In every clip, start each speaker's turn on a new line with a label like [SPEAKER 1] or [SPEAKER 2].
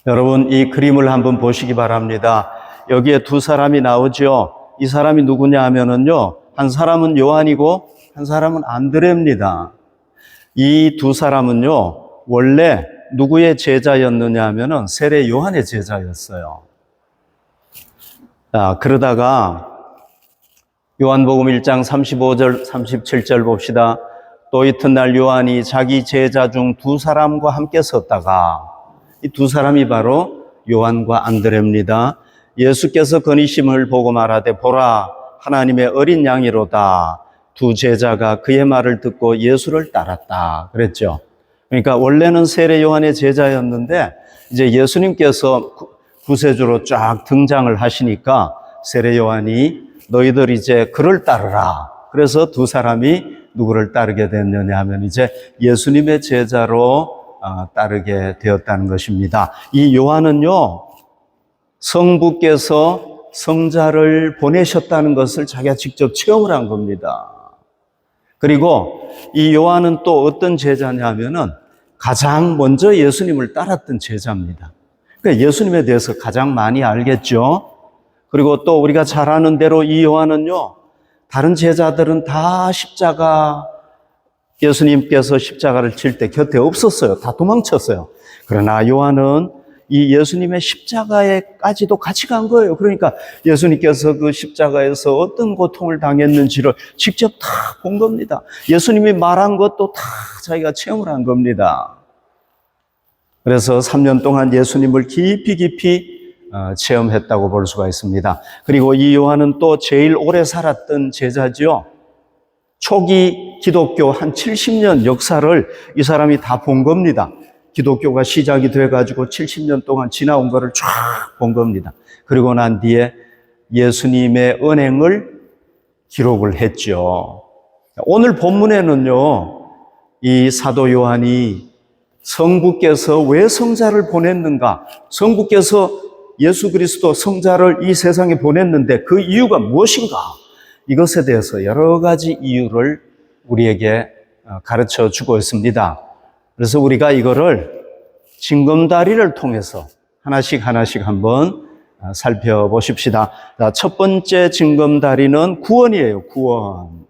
[SPEAKER 1] 여러분, 이 그림을 한번 보시기 바랍니다. 여기에 두 사람이 나오죠. 이 사람이 누구냐 하면은요, 한 사람은 요한이고 한 사람은 안드레입니다. 이 두 사람은요, 원래 누구의 제자였느냐 하면은 세례 요한의 제자였어요. 그러다가 요한복음 1장 35절, 37절 봅시다. 또 이튿날 요한이 자기 제자 중 두 사람과 함께 섰다가, 이 두 사람이 바로 요한과 안드레입니다. 예수께서 건의심을 보고 말하되 보라 하나님의 어린 양이로다. 두 제자가 그의 말을 듣고 예수를 따랐다 그랬죠. 그러니까 원래는 세례 요한의 제자였는데 이제 예수님께서 구세주로 쫙 등장을 하시니까 세례 요한이 너희들 이제 그를 따르라. 그래서 두 사람이 누구를 따르게 됐느냐 하면 이제 예수님의 제자로 따르게 되었다는 것입니다. 이 요한은요, 성부께서 성자를 보내셨다는 것을 자기가 직접 체험을 한 겁니다. 그리고 이 요한은 또 어떤 제자냐 하면은 가장 먼저 예수님을 따랐던 제자입니다. 그러니까 예수님에 대해서 가장 많이 알겠죠. 그리고 또 우리가 잘 아는 대로 이 요한은요, 다른 제자들은 다 예수님께서 십자가를 칠 때 곁에 없었어요. 다 도망쳤어요. 그러나 요한은 이 예수님의 십자가에까지도 같이 간 거예요. 그러니까 예수님께서 그 십자가에서 어떤 고통을 당했는지를 직접 다 본 겁니다. 예수님이 말한 것도 다 자기가 체험을 한 겁니다. 그래서 3년 동안 예수님을 깊이 체험했다고 볼 수가 있습니다. 그리고 이 요한은 또 제일 오래 살았던 제자죠. 초기 기독교 한 70년 역사를 이 사람이 다 본 겁니다. 기독교가 시작이 돼가지고 70년 동안 지나온 거를 쫙 본 겁니다. 그리고 난 뒤에 예수님의 언행을 기록을 했죠. 오늘 본문에는요, 이 사도 요한이 성부께서 왜 성자를 보냈는가, 성부께서 예수 그리스도 성자를 이 세상에 보냈는데 그 이유가 무엇인가, 이것에 대해서 여러 가지 이유를 우리에게 가르쳐 주고 있습니다. 그래서 우리가 이거를 징검다리를 통해서 하나씩 한번 살펴보십시다. 첫 번째 징검다리는 구원이에요. 구원.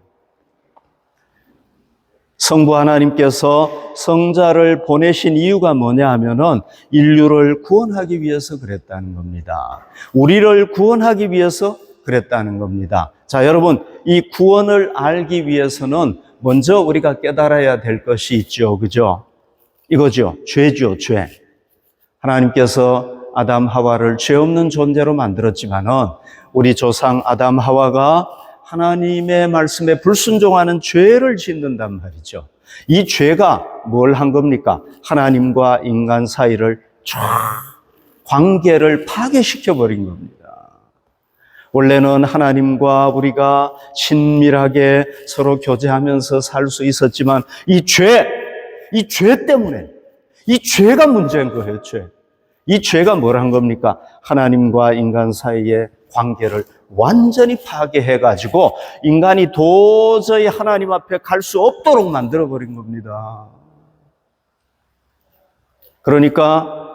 [SPEAKER 1] 성부 하나님께서 성자를 보내신 이유가 뭐냐 하면은 인류를 구원하기 위해서 그랬다는 겁니다. 우리를 구원하기 위해서 그랬다는 겁니다. 자, 여러분, 이 구원을 알기 위해서는 먼저 우리가 깨달아야 될 것이 있죠. 그죠? 이거죠. 죄죠, 죄. 하나님께서 아담 하와를 죄 없는 존재로 만들었지만은 우리 조상 아담 하와가 하나님의 말씀에 불순종하는 죄를 짓는단 말이죠. 이 죄가 뭘 한 겁니까? 하나님과 인간 사이를 관계를 파괴시켜 버린 겁니다. 원래는 하나님과 우리가 친밀하게 서로 교제하면서 살 수 있었지만 이 죄 때문에, 이 죄가 문제인 거예요, 죄. 이 죄가 뭘 한 겁니까? 하나님과 인간 사이의 관계를 완전히 파괴해가지고 인간이 도저히 하나님 앞에 갈 수 없도록 만들어버린 겁니다. 그러니까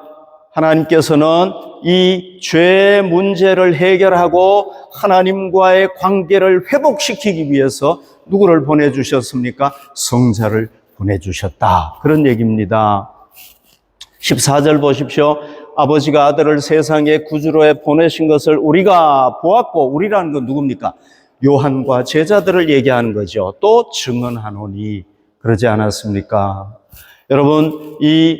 [SPEAKER 1] 하나님께서는 이 죄 문제를 해결하고 하나님과의 관계를 회복시키기 위해서 누구를 보내주셨습니까? 성자를 보내주셨다. 그런 얘기입니다. 14절 보십시오. 아버지가 아들을 세상에 구주로 보내신 것을 우리가 보았고, 우리라는 건 누굽니까? 요한과 제자들을 얘기하는 거죠. 또 증언하노니, 그러지 않았습니까? 여러분, 이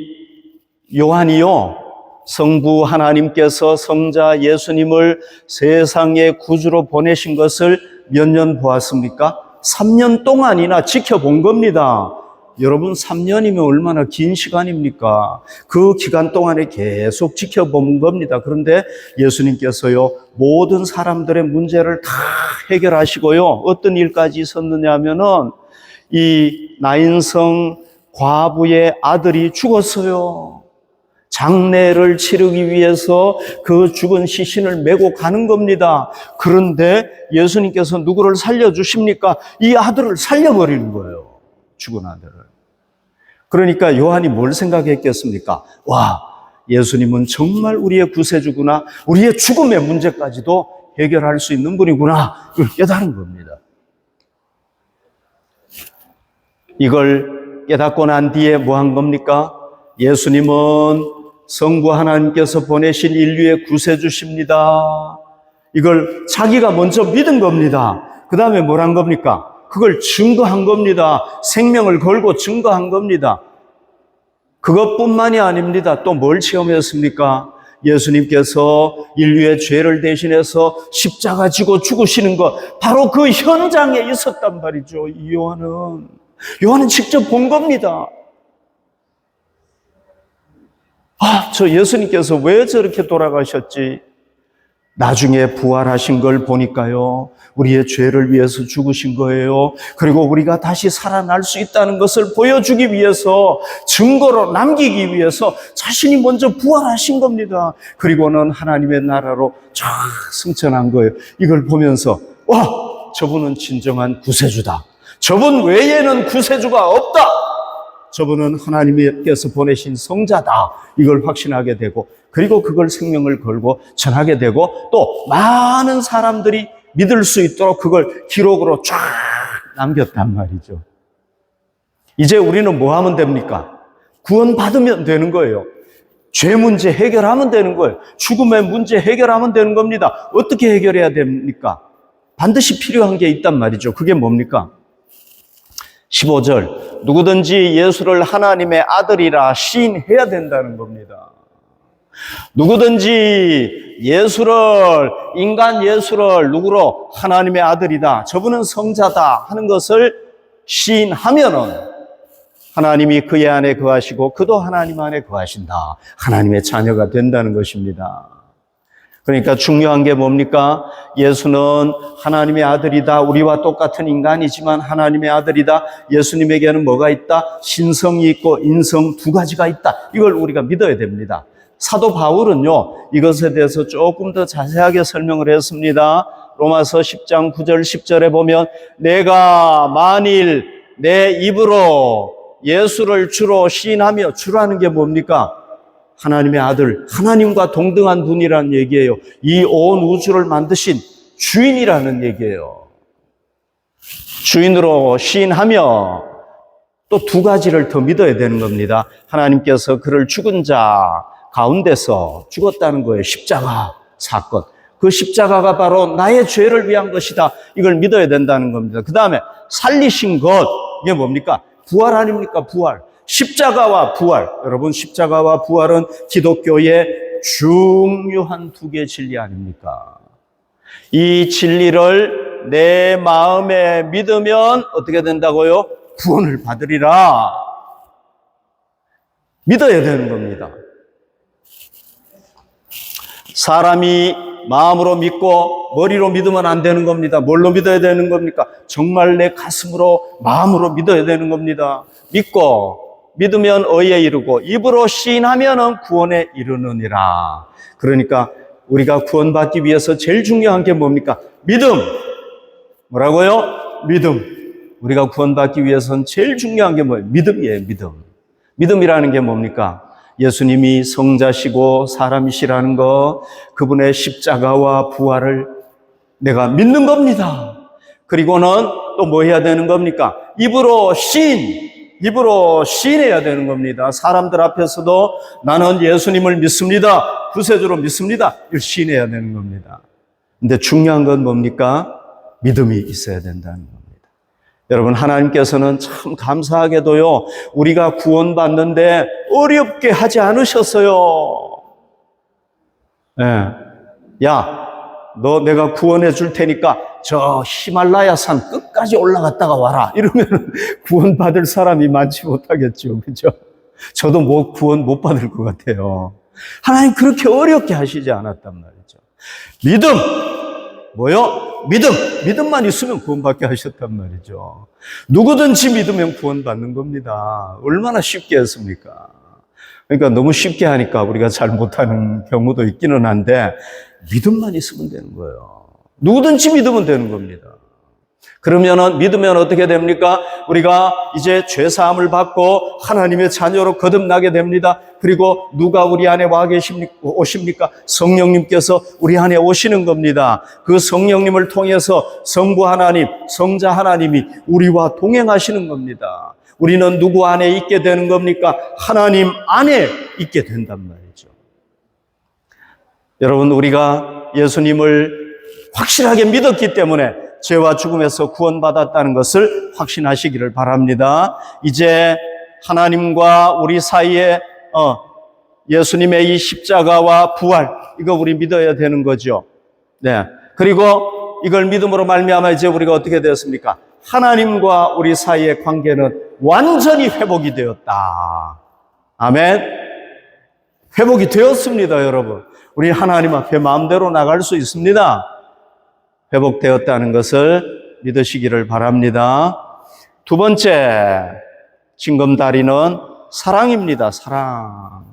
[SPEAKER 1] 요한이요, 성부 하나님께서 성자 예수님을 세상에 구주로 보내신 것을 몇 년 보았습니까? 3년 동안이나 지켜본 겁니다. 여러분, 3년이면 얼마나 긴 시간입니까? 그 기간 동안에 계속 지켜본 겁니다. 그런데 예수님께서요, 모든 사람들의 문제를 다 해결하시고요, 어떤 일까지 있었느냐 하면은 이 나인성 과부의 아들이 죽었어요. 장례를 치르기 위해서 그 죽은 시신을 메고 가는 겁니다. 그런데 예수님께서 누구를 살려주십니까? 이 아들을 살려버리는 거예요. 죽은 아들을. 그러니까 요한이 뭘 생각했겠습니까? 와, 예수님은 정말 우리의 구세주구나, 우리의 죽음의 문제까지도 해결할 수 있는 분이구나, 이걸 깨달은 겁니다. 이걸 깨닫고 난 뒤에 뭐 한 겁니까? 예수님은 성부 하나님께서 보내신 인류의 구세주십니다. 이걸 자기가 먼저 믿은 겁니다. 그 다음에 뭘 한 겁니까? 그걸 증거한 겁니다. 생명을 걸고 증거한 겁니다. 그것뿐만이 아닙니다. 또 뭘 체험했습니까? 예수님께서 인류의 죄를 대신해서 십자가 지고 죽으시는 것, 바로 그 현장에 있었단 말이죠. 이 요한은 직접 본 겁니다. 저 예수님께서 왜 저렇게 돌아가셨지? 나중에 부활하신 걸 보니까요, 우리의 죄를 위해서 죽으신 거예요. 그리고 우리가 다시 살아날 수 있다는 것을 보여주기 위해서, 증거로 남기기 위해서 자신이 먼저 부활하신 겁니다. 그리고는 하나님의 나라로 쫙 승천한 거예요. 이걸 보면서 저분은 진정한 구세주다. 저분 외에는 구세주가 없다. 저분은 하나님께서 보내신 성자다. 이걸 확신하게 되고, 그리고 그걸 생명을 걸고 전하게 되고, 또 많은 사람들이 믿을 수 있도록 그걸 기록으로 쫙 남겼단 말이죠. 이제 우리는 뭐 하면 됩니까? 구원받으면 되는 거예요. 죄 문제 해결하면 되는 거예요. 죽음의 문제 해결하면 되는 겁니다. 어떻게 해결해야 됩니까? 반드시 필요한 게 있단 말이죠. 그게 뭡니까? 15절, 누구든지 예수를 하나님의 아들이라 시인해야 된다는 겁니다. 누구든지 인간 예수를 누구로? 하나님의 아들이다, 저분은 성자다 하는 것을 시인하면은 하나님이 그의 안에 거하시고 그도 하나님 안에 거하신다. 하나님의 자녀가 된다는 것입니다. 그러니까 중요한 게 뭡니까? 예수는 하나님의 아들이다. 우리와 똑같은 인간이지만 하나님의 아들이다. 예수님에게는 뭐가 있다? 신성이 있고 인성 두 가지가 있다. 이걸 우리가 믿어야 됩니다. 사도 바울은요, 이것에 대해서 조금 더 자세하게 설명을 했습니다. 로마서 10장 9절 10절에 보면, 내가 만일 내 입으로 예수를 주로 시인하며, 주라는 게 뭡니까? 하나님의 아들, 하나님과 동등한 분이라는 얘기예요. 이 온 우주를 만드신 주인이라는 얘기예요. 주인으로 시인하며 또 두 가지를 더 믿어야 되는 겁니다. 하나님께서 그를 죽은 자 가운데서 죽었다는 거예요. 십자가 사건. 그 십자가가 바로 나의 죄를 위한 것이다. 이걸 믿어야 된다는 겁니다. 그 다음에 살리신 것, 이게 뭡니까? 부활 아닙니까? 부활. 십자가와 부활. 여러분, 십자가와 부활은 기독교의 중요한 두 개의 진리 아닙니까? 이 진리를 내 마음에 믿으면 어떻게 된다고요? 구원을 받으리라. 믿어야 되는 겁니다. 사람이 마음으로 믿고 머리로 믿으면 안 되는 겁니다. 뭘로 믿어야 되는 겁니까? 정말 내 가슴으로, 마음으로 믿어야 되는 겁니다. 믿으면 의에 이르고 입으로 시인하면 구원에 이르느니라. 그러니까 우리가 구원받기 위해서 제일 중요한 게 뭡니까? 믿음. 뭐라고요? 믿음. 우리가 구원받기 위해서는 제일 중요한 게 뭐예요? 믿음이에요. 믿음이라는 게 뭡니까? 예수님이 성자시고 사람이시라는 것, 그분의 십자가와 부활을 내가 믿는 겁니다. 그리고는 또 뭐 해야 되는 겁니까? 입으로 시인해야 되는 겁니다. 사람들 앞에서도 나는 예수님을 믿습니다, 구세주로 믿습니다, 이걸 시인해야 되는 겁니다. 근데 중요한 건 뭡니까? 믿음이 있어야 된다는 겁니다. 여러분, 하나님께서는 참 감사하게도요, 우리가 구원받는데 어렵게 하지 않으셨어요. 야, 너 내가 구원해 줄 테니까 저 히말라야 산 끝까지 올라갔다가 와라. 이러면 구원받을 사람이 많지 못하겠죠. 그죠? 저도 구원 못 받을 것 같아요. 하나님 그렇게 어렵게 하시지 않았단 말이죠. 믿음. 뭐요? 믿음만 있으면 구원받게 하셨단 말이죠. 누구든지 믿으면 구원받는 겁니다. 얼마나 쉽게 했습니까? 그러니까 너무 쉽게 하니까 우리가 잘 못하는 경우도 있기는 한데, 믿음만 있으면 되는 거예요. 누구든지 믿으면 되는 겁니다. 그러면은 믿으면 어떻게 됩니까? 우리가 이제 죄사함을 받고 하나님의 자녀로 거듭나게 됩니다. 그리고 누가 우리 안에 와 오십니까? 성령님께서 우리 안에 오시는 겁니다. 그 성령님을 통해서 성부 하나님, 성자 하나님이 우리와 동행하시는 겁니다. 우리는 누구 안에 있게 되는 겁니까? 하나님 안에 있게 된단 말이죠. 여러분, 우리가 예수님을 확실하게 믿었기 때문에 죄와 죽음에서 구원받았다는 것을 확신하시기를 바랍니다. 이제 하나님과 우리 사이에 예수님의 이 십자가와 부활, 이거 우리 믿어야 되는 거죠. 네. 그리고 이걸 믿음으로 말미암아 이제 우리가 어떻게 되었습니까? 하나님과 우리 사이의 관계는 완전히 회복이 되었다. 아멘. 회복이 되었습니다, 여러분. 우리 하나님 앞에 마음대로 나갈 수 있습니다. 회복되었다는 것을 믿으시기를 바랍니다. 두 번째 징검다리는 사랑입니다. 사랑.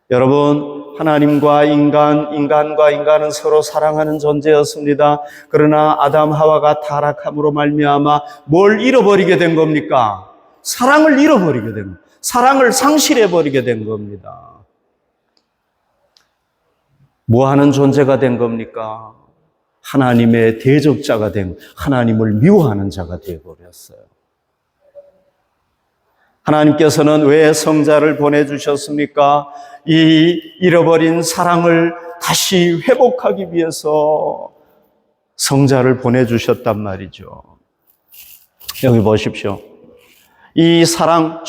[SPEAKER 1] 여러분, 하나님과 인간과 인간은 서로 사랑하는 존재였습니다. 그러나 아담 하와가 타락함으로 말미암아 뭘 잃어버리게 된 겁니까? 사랑을 잃어버리게 된 겁니다. 사랑을 상실해버리게 된 겁니다. 뭐 하는 존재가 된 겁니까? 하나님의 대적자가 된, 하나님을 미워하는 자가 되어버렸어요. 하나님께서는 왜 성자를 보내주셨습니까? 이 잃어버린 사랑을 다시 회복하기 위해서 성자를 보내주셨단 말이죠. 여기 보십시오. 이 사랑,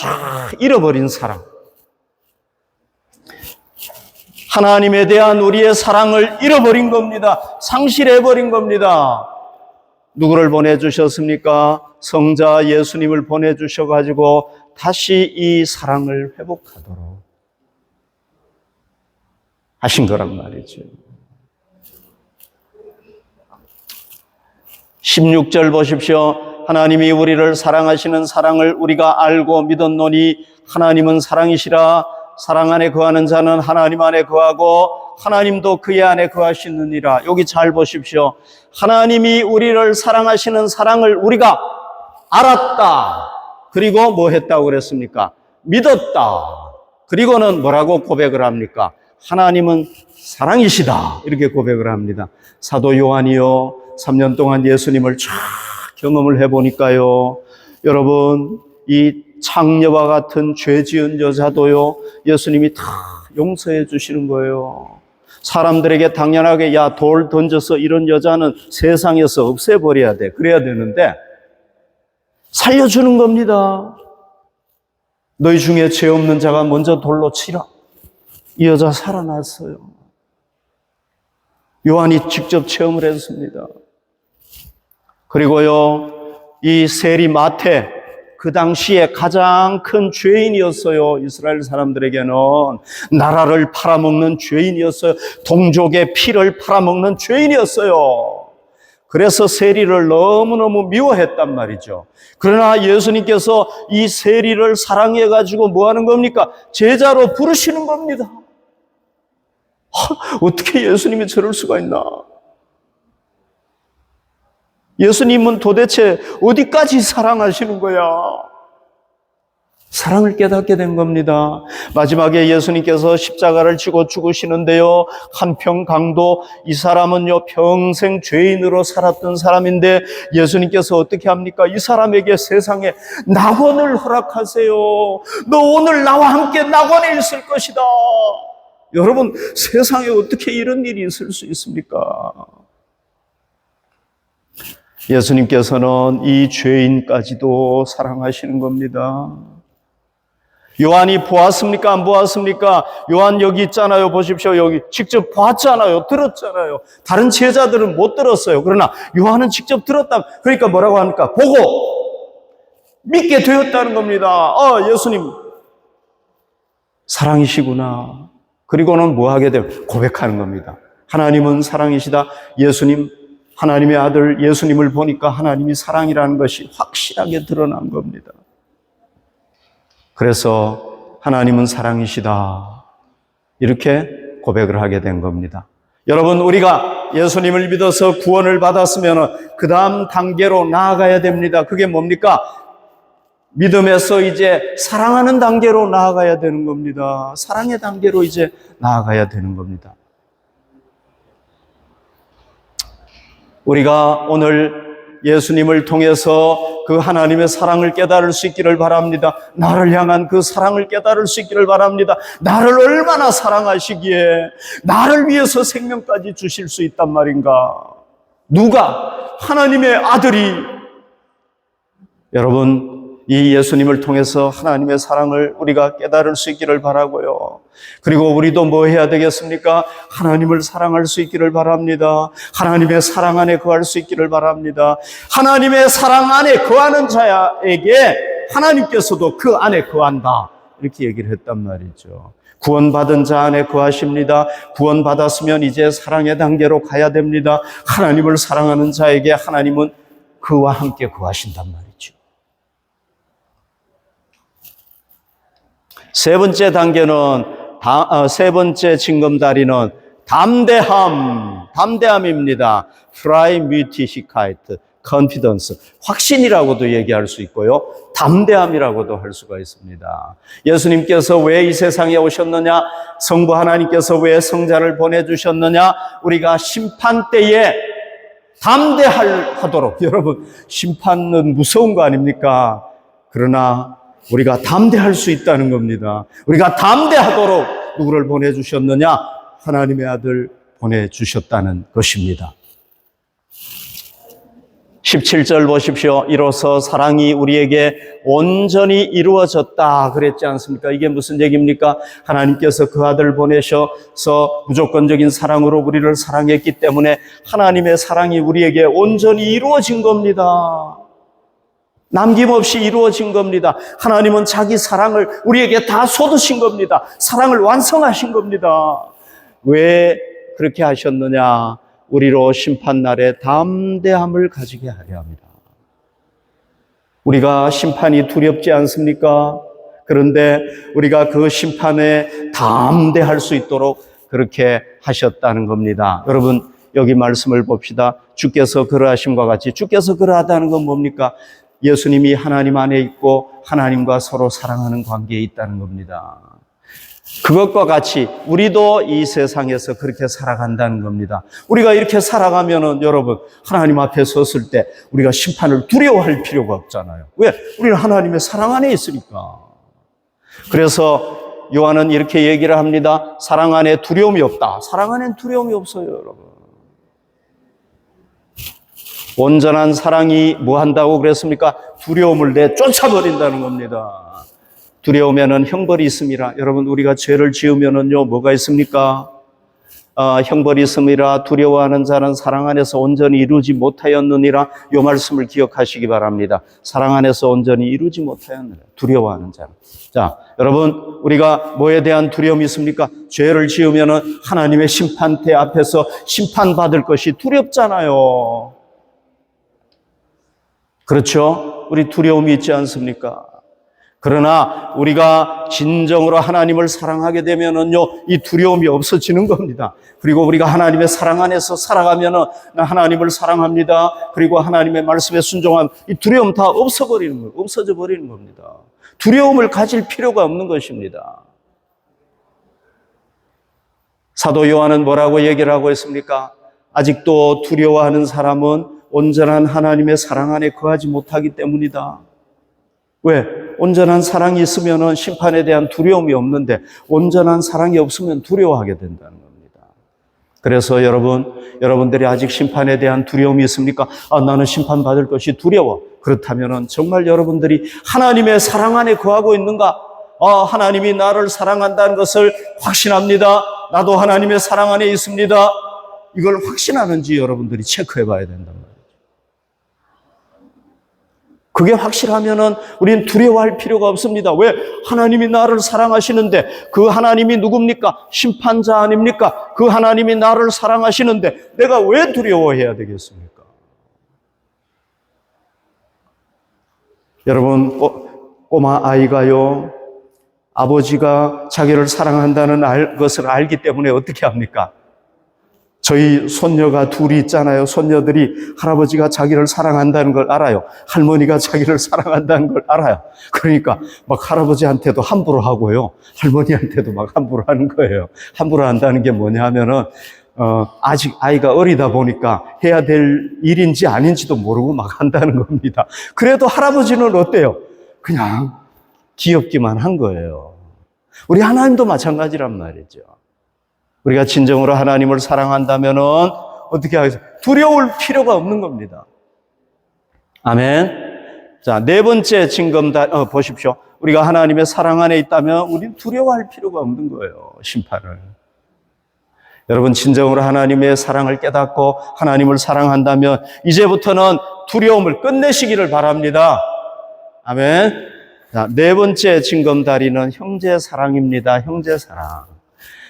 [SPEAKER 1] 잃어버린 사랑. 하나님에 대한 우리의 사랑을 잃어버린 겁니다. 상실해버린 겁니다. 누구를 보내주셨습니까? 성자 예수님을 보내주셔가지고 다시 이 사랑을 회복하도록 하신 거란 말이죠. 16절 보십시오. 하나님이 우리를 사랑하시는 사랑을 우리가 알고 믿었노니 하나님은 사랑이시라. 사랑 안에 거하는 자는 하나님 안에 거하고 하나님도 그의 안에 거하시느니라. 여기 잘 보십시오. 하나님이 우리를 사랑하시는 사랑을 우리가 알았다. 그리고 뭐 했다고 그랬습니까? 믿었다. 그리고는 뭐라고 고백을 합니까? 하나님은 사랑이시다. 이렇게 고백을 합니다. 사도 요한이요, 3년 동안 예수님을 쫙 경험을 해보니까요, 여러분, 이 창녀와 같은 죄 지은 여자도요, 예수님이 다 용서해 주시는 거예요. 사람들에게 당연하게 야, 돌 던져서 이런 여자는 세상에서 없애버려야 돼. 그래야 되는데 살려주는 겁니다. 너희 중에 죄 없는 자가 먼저 돌로 치라. 이 여자 살아났어요. 요한이 직접 체험을 했습니다. 그리고요, 이 세리 마태, 그 당시에 가장 큰 죄인이었어요. 이스라엘 사람들에게는 나라를 팔아먹는 죄인이었어요. 동족의 피를 팔아먹는 죄인이었어요. 그래서 세리를 너무너무 미워했단 말이죠. 그러나 예수님께서 이 세리를 사랑해가지고 뭐 하는 겁니까? 제자로 부르시는 겁니다. 어떻게 예수님이 저럴 수가 있나? 예수님은 도대체 어디까지 사랑하시는 거야? 사랑을 깨닫게 된 겁니다. 마지막에 예수님께서 십자가를 지고 죽으시는데요, 한평강도, 이 사람은요 평생 죄인으로 살았던 사람인데 예수님께서 어떻게 합니까? 이 사람에게 세상에 낙원을 허락하세요. 너 오늘 나와 함께 낙원에 있을 것이다. 여러분, 세상에 어떻게 이런 일이 있을 수 있습니까? 예수님께서는 이 죄인까지도 사랑하시는 겁니다. 요한이 보았습니까? 안 보았습니까? 요한 여기 있잖아요. 보십시오. 여기 직접 봤잖아요. 들었잖아요. 다른 제자들은 못 들었어요. 그러나 요한은 직접 들었다. 그러니까 뭐라고 합니까? 보고 믿게 되었다는 겁니다. 예수님 사랑이시구나. 그리고는 뭐 하게 되면 고백하는 겁니다. 하나님은 사랑이시다. 예수님, 하나님의 아들 예수님을 보니까 하나님이 사랑이라는 것이 확실하게 드러난 겁니다. 그래서 하나님은 사랑이시다. 이렇게 고백을 하게 된 겁니다. 여러분, 우리가 예수님을 믿어서 구원을 받았으면 그 다음 단계로 나아가야 됩니다. 그게 뭡니까? 믿음에서 이제 사랑하는 단계로 나아가야 되는 겁니다. 사랑의 단계로 이제 나아가야 되는 겁니다. 우리가 오늘 예수님을 통해서 그 하나님의 사랑을 깨달을 수 있기를 바랍니다. 나를 향한 그 사랑을 깨달을 수 있기를 바랍니다. 나를 얼마나 사랑하시기에 나를 위해서 생명까지 주실 수 있단 말인가? 누가? 하나님의 아들이. 여러분, 이 예수님을 통해서 하나님의 사랑을 우리가 깨달을 수 있기를 바라고요. 그리고 우리도 뭐 해야 되겠습니까? 하나님을 사랑할 수 있기를 바랍니다. 하나님의 사랑 안에 거할 수 있기를 바랍니다. 하나님의 사랑 안에 거하는 자에게 하나님께서도 그 안에 거한다. 이렇게 얘기를 했단 말이죠. 구원받은 자 안에 거하십니다. 구원받았으면 이제 사랑의 단계로 가야 됩니다. 하나님을 사랑하는 자에게 하나님은 그와 함께 거하신단 말이죠. 세 번째 단계는, 세 번째 징검다리는 담대함입니다. Freimütigkeit, confidence, 확신이라고도 얘기할 수 있고요. 담대함이라고도 할 수가 있습니다. 예수님께서 왜 이 세상에 오셨느냐? 성부 하나님께서 왜 성자를 보내주셨느냐? 우리가 심판 때에 담대하도록. 여러분, 심판은 무서운 거 아닙니까? 그러나 우리가 담대할 수 있다는 겁니다. 우리가 담대하도록 누구를 보내주셨느냐? 하나님의 아들 보내주셨다는 것입니다. 17절 보십시오. 이로써 사랑이 우리에게 온전히 이루어졌다 그랬지 않습니까? 이게 무슨 얘기입니까? 하나님께서 그 아들 보내셔서 무조건적인 사랑으로 우리를 사랑했기 때문에 하나님의 사랑이 우리에게 온전히 이루어진 겁니다. 남김없이 이루어진 겁니다. 하나님은 자기 사랑을 우리에게 다 쏟으신 겁니다. 사랑을 완성하신 겁니다. 왜 그렇게 하셨느냐? 우리로 심판날에 담대함을 가지게 하려 합니다. 우리가 심판이 두렵지 않습니까? 그런데 우리가 그 심판에 담대할 수 있도록 그렇게 하셨다는 겁니다. 여러분, 여기 말씀을 봅시다. 주께서 그러하심과 같이, 주께서 그러하다는 건 뭡니까? 예수님이 하나님 안에 있고 하나님과 서로 사랑하는 관계에 있다는 겁니다. 그것과 같이 우리도 이 세상에서 그렇게 살아간다는 겁니다. 우리가 이렇게 살아가면은 여러분, 하나님 앞에 섰을 때 우리가 심판을 두려워할 필요가 없잖아요. 왜? 우리는 하나님의 사랑 안에 있으니까. 그래서 요한은 이렇게 얘기를 합니다. 사랑 안에 두려움이 없다. 사랑 안에는 두려움이 없어요, 여러분. 온전한 사랑이 뭐 한다고 그랬습니까? 두려움을 내쫓아버린다는 겁니다. 두려우면은 형벌이 있음이라. 여러분, 우리가 죄를 지으면은요, 뭐가 있습니까? 형벌이 있음이라. 두려워하는 자는 사랑 안에서 온전히 이루지 못하였느니라. 이 말씀을 기억하시기 바랍니다. 사랑 안에서 온전히 이루지 못하였느니라. 두려워하는 자는. 자, 여러분, 우리가 뭐에 대한 두려움이 있습니까? 죄를 지으면은 하나님의 심판대 앞에서 심판받을 것이 두렵잖아요. 그렇죠? 우리 두려움이 있지 않습니까? 그러나 우리가 진정으로 하나님을 사랑하게 되면은요, 이 두려움이 없어지는 겁니다. 그리고 우리가 하나님의 사랑 안에서 살아가면은 나 하나님을 사랑합니다. 그리고 하나님의 말씀에 순종하면 이 두려움 다 없어져 버리는 겁니다. 두려움을 가질 필요가 없는 것입니다. 사도 요한은 뭐라고 얘기를 하고 있습니까? 아직도 두려워하는 사람은 온전한 하나님의 사랑 안에 거하지 못하기 때문이다. 왜? 온전한 사랑이 있으면 심판에 대한 두려움이 없는데 온전한 사랑이 없으면 두려워하게 된다는 겁니다. 그래서 여러분들이 아직 심판에 대한 두려움이 있습니까? 나는 심판받을 것이 두려워. 그렇다면 정말 여러분들이 하나님의 사랑 안에 거하고 있는가? 하나님이 나를 사랑한다는 것을 확신합니다. 나도 하나님의 사랑 안에 있습니다. 이걸 확신하는지 여러분들이 체크해 봐야 된단 말이에요. 그게 확실하면은 우리는 두려워할 필요가 없습니다. 왜? 하나님이 나를 사랑하시는데 그 하나님이 누굽니까? 심판자 아닙니까? 그 하나님이 나를 사랑하시는데 내가 왜 두려워해야 되겠습니까? 여러분, 꼬마 아이가요, 아버지가 자기를 사랑한다는 것을 알기 때문에 어떻게 합니까? 저희 손녀가 둘이 있잖아요. 손녀들이 할아버지가 자기를 사랑한다는 걸 알아요. 할머니가 자기를 사랑한다는 걸 알아요. 그러니까 막 할아버지한테도 함부로 하고요. 할머니한테도 막 함부로 하는 거예요. 함부로 한다는 게 뭐냐 하면은, 아직 아이가 어리다 보니까 해야 될 일인지 아닌지도 모르고 막 한다는 겁니다. 그래도 할아버지는 어때요? 그냥 귀엽기만 한 거예요. 우리 하나님도 마찬가지란 말이죠. 우리가 진정으로 하나님을 사랑한다면은 어떻게 하겠어요? 두려울 필요가 없는 겁니다. 아멘. 자, 네 번째 징검다리, 보십시오. 우리가 하나님의 사랑 안에 있다면 우리는 두려워할 필요가 없는 거예요. 심판을. 여러분, 진정으로 하나님의 사랑을 깨닫고 하나님을 사랑한다면 이제부터는 두려움을 끝내시기를 바랍니다. 아멘. 자, 네 번째 징검다리는 형제 사랑입니다. 형제 사랑.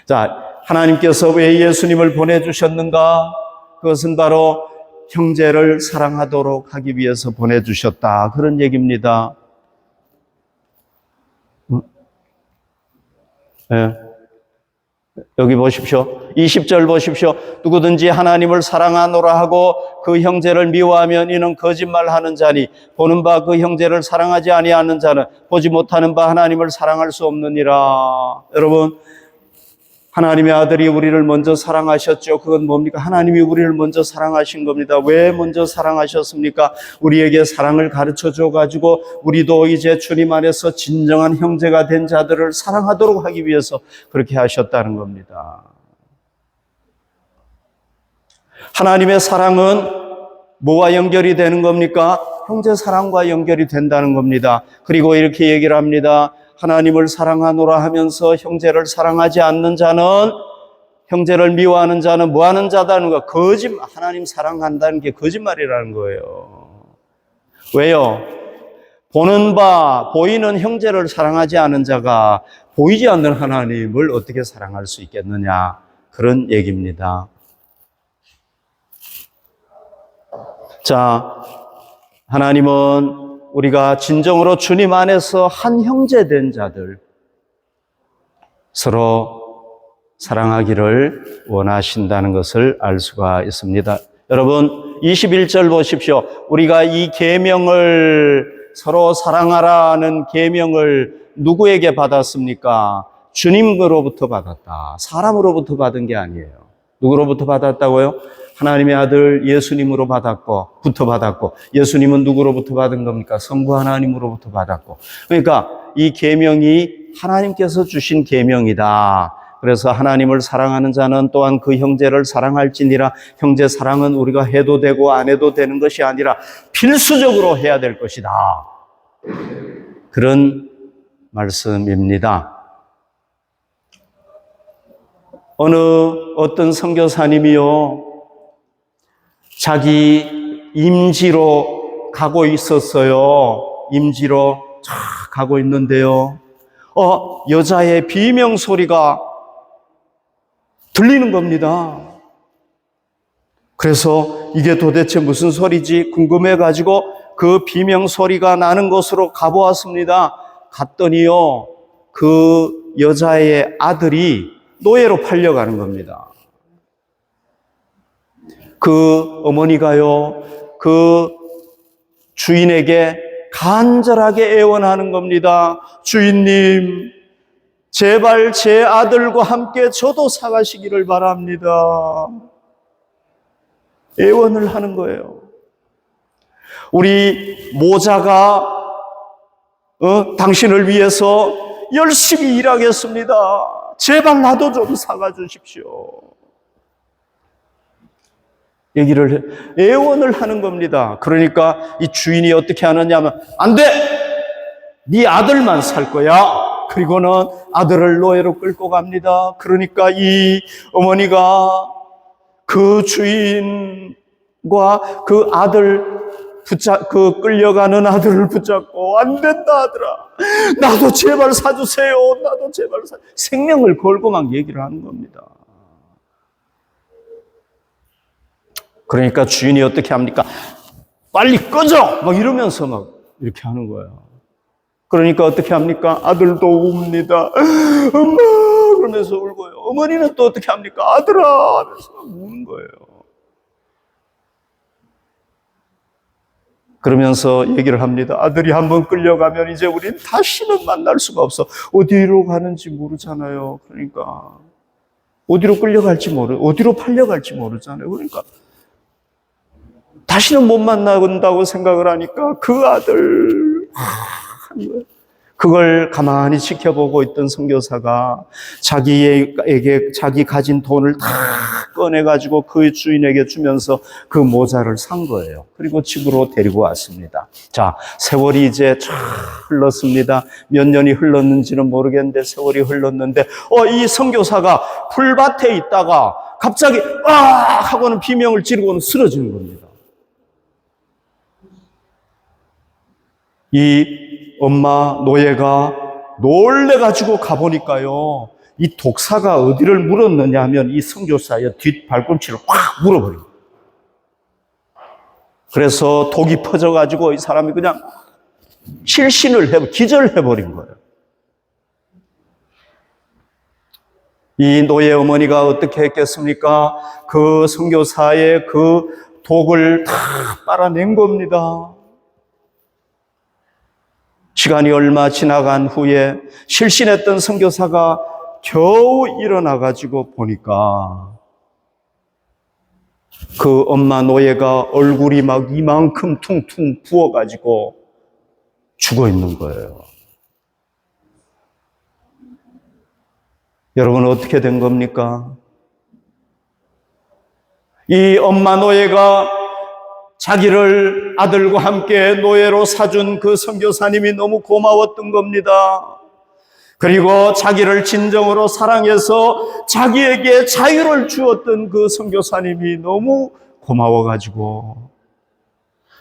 [SPEAKER 1] 자, 하나님께서 왜 예수님을 보내주셨는가? 그것은 바로 형제를 사랑하도록 하기 위해서 보내주셨다. 그런 얘기입니다. 네. 여기 보십시오. 20절 보십시오. 누구든지 하나님을 사랑하노라 하고 그 형제를 미워하면 이는 거짓말하는 자니 보는 바 그 형제를 사랑하지 아니하는 자는 보지 못하는 바 하나님을 사랑할 수 없느니라. 여러분, 하나님의 아들이 우리를 먼저 사랑하셨죠. 그건 뭡니까? 하나님이 우리를 먼저 사랑하신 겁니다. 왜 먼저 사랑하셨습니까? 우리에게 사랑을 가르쳐줘 가지고 우리도 이제 주님 안에서 진정한 형제가 된 자들을 사랑하도록 하기 위해서 그렇게 하셨다는 겁니다. 하나님의 사랑은 뭐와 연결이 되는 겁니까? 형제 사랑과 연결이 된다는 겁니다. 그리고 이렇게 얘기를 합니다. 하나님을 사랑하노라 하면서 형제를 사랑하지 않는 자는, 형제를 미워하는 자는 뭐 하는 자다는 거? 거짓말. 하나님 사랑한다는 게 거짓말이라는 거예요. 왜요? 보이는 형제를 사랑하지 않은 자가 보이지 않는 하나님을 어떻게 사랑할 수 있겠느냐? 그런 얘기입니다. 자, 하나님은 우리가 진정으로 주님 안에서 한 형제 된 자들 서로 사랑하기를 원하신다는 것을 알 수가 있습니다. 여러분, 21절 보십시오. 우리가 이 계명을 서로 사랑하라는 계명을 누구에게 받았습니까? 주님으로부터 받았다. 사람으로부터 받은 게 아니에요. 누구로부터 받았다고요? 하나님의 아들 예수님으로 부터 받았고, 예수님은 누구로부터 받은 겁니까? 성부 하나님으로부터 받았고. 그러니까 이 계명이 하나님께서 주신 계명이다. 그래서 하나님을 사랑하는 자는 또한 그 형제를 사랑할지니라. 형제 사랑은 우리가 해도 되고 안 해도 되는 것이 아니라 필수적으로 해야 될 것이다. 그런 말씀입니다. 어떤 선교사님이요, 자기 임지로 가고 있었어요. 임지로 쫙 가고 있는데요. 여자의 비명 소리가 들리는 겁니다. 그래서 이게 도대체 무슨 소리지 궁금해가지고 그 비명 소리가 나는 곳으로 가보았습니다. 갔더니요, 그 여자의 아들이 노예로 팔려가는 겁니다. 그 어머니가요, 그 주인에게 간절하게 애원하는 겁니다. 주인님, 제발 제 아들과 함께 저도 사가시기를 바랍니다. 애원을 하는 거예요. 우리 모자가 당신을 위해서 열심히 일하겠습니다. 제발 나도 좀 사가 주십시오. 애원을 하는 겁니다. 그러니까 이 주인이 어떻게 하느냐 하면, 안 돼! 네 아들만 살 거야. 그리고는 아들을 노예로 끌고 갑니다. 그러니까 이 어머니가 그 주인과 그 아들 끌려가는 아들을 붙잡고, 안 된다 아들아, 나도 제발 사주세요. 나도 제발 생명을 걸고 막 얘기를 하는 겁니다. 그러니까 주인이 어떻게 합니까? 빨리 꺼져! 막 이러면서 막 이렇게 하는 거예요. 그러니까 어떻게 합니까? 아들도 웁니다. 엄마! 그러면서 울고요. 어머니는 또 어떻게 합니까? 아들아 하면서 우는 거예요. 그러면서 얘기를 합니다. 아들이 한번 끌려가면 이제 우린 다시는 만날 수가 없어. 어디로 가는지 모르잖아요. 그러니까 어디로 끌려갈지 어디로 팔려갈지 모르잖아요. 그러니까 다시는 못 만나본다고 생각을 하니까 그 아들 하는 거예요. 그걸 가만히 지켜보고 있던 선교사가 자기에게 자기 가진 돈을 다 꺼내가지고 그 주인에게 주면서 그 모자를 산 거예요. 그리고 집으로 데리고 왔습니다. 자, 세월이 이제 쫙 흘렀습니다. 몇 년이 흘렀는지는 모르겠는데 세월이 흘렀는데 이 선교사가 풀밭에 있다가 갑자기 하고는 비명을 지르고는 쓰러지는 겁니다. 이 엄마 노예가 놀래가지고 가보니까요, 이 독사가 어디를 물었느냐 하면 이 선교사의 뒷 발꿈치를 확 물어버린 거예요. 그래서 독이 퍼져가지고 이 사람이 그냥 기절해버린 거예요. 이 노예 어머니가 어떻게 했겠습니까? 그 선교사의 그 독을 다 빨아낸 겁니다. 시간이 얼마 지나간 후에 실신했던 선교사가 겨우 일어나가지고 보니까 그 엄마 노예가 얼굴이 막 이만큼 퉁퉁 부어가지고 죽어 있는 거예요. 여러분 어떻게 된 겁니까? 이 엄마 노예가 자기를 아들과 함께 노예로 사준 그 선교사님이 너무 고마웠던 겁니다. 그리고 자기를 진정으로 사랑해서 자기에게 자유를 주었던 그 선교사님이 너무 고마워가지고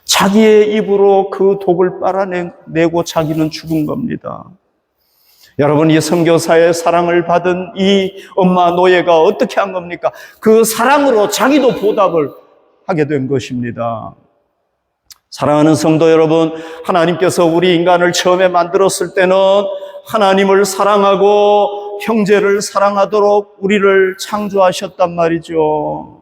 [SPEAKER 1] 자기의 입으로 그 독을 빨아내고 자기는 죽은 겁니다. 여러분, 이 선교사의 사랑을 받은 이 엄마 노예가 어떻게 한 겁니까? 그 사랑으로 자기도 보답을 하게 된 것입니다. 사랑하는 성도 여러분, 하나님께서 우리 인간을 처음에 만들었을 때는 하나님을 사랑하고 형제를 사랑하도록 우리를 창조하셨단 말이죠.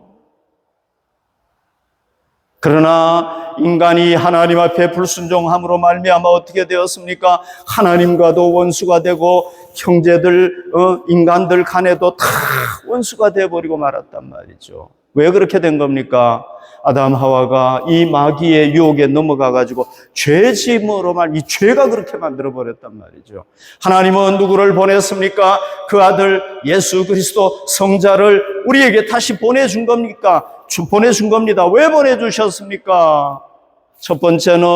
[SPEAKER 1] 그러나 인간이 하나님 앞에 불순종함으로 말미암아 어떻게 되었습니까? 하나님과도 원수가 되고 인간들 간에도 다 원수가 되어버리고 말았단 말이죠. 왜 그렇게 된 겁니까? 아담 하와가 이 마귀의 유혹에 넘어가가지고 죄짐으로 이 죄가 그렇게 만들어버렸단 말이죠. 하나님은 누구를 보냈습니까? 그 아들 예수 그리스도 성자를 우리에게 다시 보내준 겁니까? 보내준 겁니다. 왜 보내주셨습니까? 첫 번째는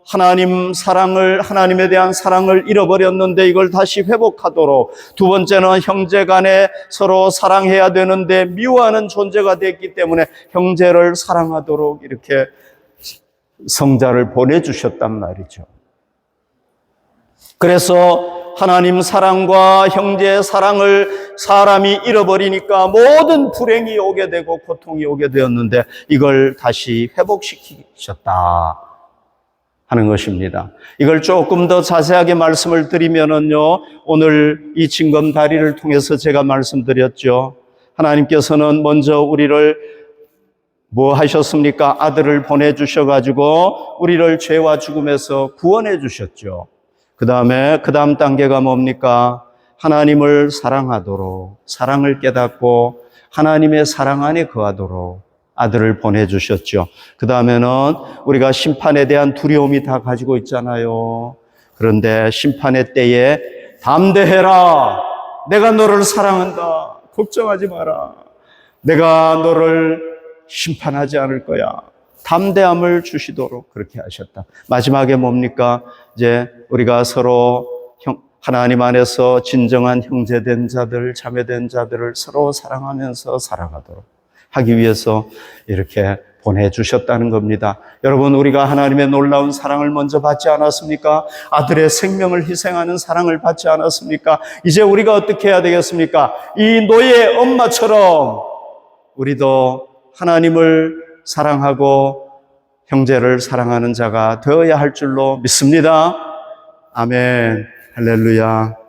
[SPEAKER 1] 하나님에 대한 사랑을 잃어버렸는데 이걸 다시 회복하도록, 두 번째는 형제 간에 서로 사랑해야 되는데 미워하는 존재가 됐기 때문에 형제를 사랑하도록 이렇게 성자를 보내주셨단 말이죠. 그래서 하나님 사랑과 형제의 사랑을 사람이 잃어버리니까 모든 불행이 오게 되고 고통이 오게 되었는데 이걸 다시 회복시키셨다 하는 것입니다. 이걸 조금 더 자세하게 말씀을 드리면은요, 오늘 이 징검다리를 통해서 제가 말씀드렸죠. 하나님께서는 먼저 우리를 뭐 하셨습니까? 아들을 보내주셔가지고 우리를 죄와 죽음에서 구원해 주셨죠. 그 다음 단계가 뭡니까? 하나님을 사랑하도록, 사랑을 깨닫고 하나님의 사랑 안에 거하도록 아들을 보내주셨죠. 그 다음에는 우리가 심판에 대한 두려움이 다 가지고 있잖아요. 그런데 심판의 때에 담대해라. 내가 너를 사랑한다. 걱정하지 마라. 내가 너를 심판하지 않을 거야. 담대함을 주시도록 그렇게 하셨다. 마지막에 뭡니까? 이제 우리가 서로 하나님 안에서 진정한 형제된 자들, 자매된 자들을 서로 사랑하면서 살아가도록 하기 위해서 이렇게 보내주셨다는 겁니다. 여러분, 우리가 하나님의 놀라운 사랑을 먼저 받지 않았습니까? 아들의 생명을 희생하는 사랑을 받지 않았습니까? 이제 우리가 어떻게 해야 되겠습니까? 이 노예 엄마처럼 우리도 하나님을 사랑하고 형제를 사랑하는 자가 되어야 할 줄로 믿습니다. 아멘. 할렐루야.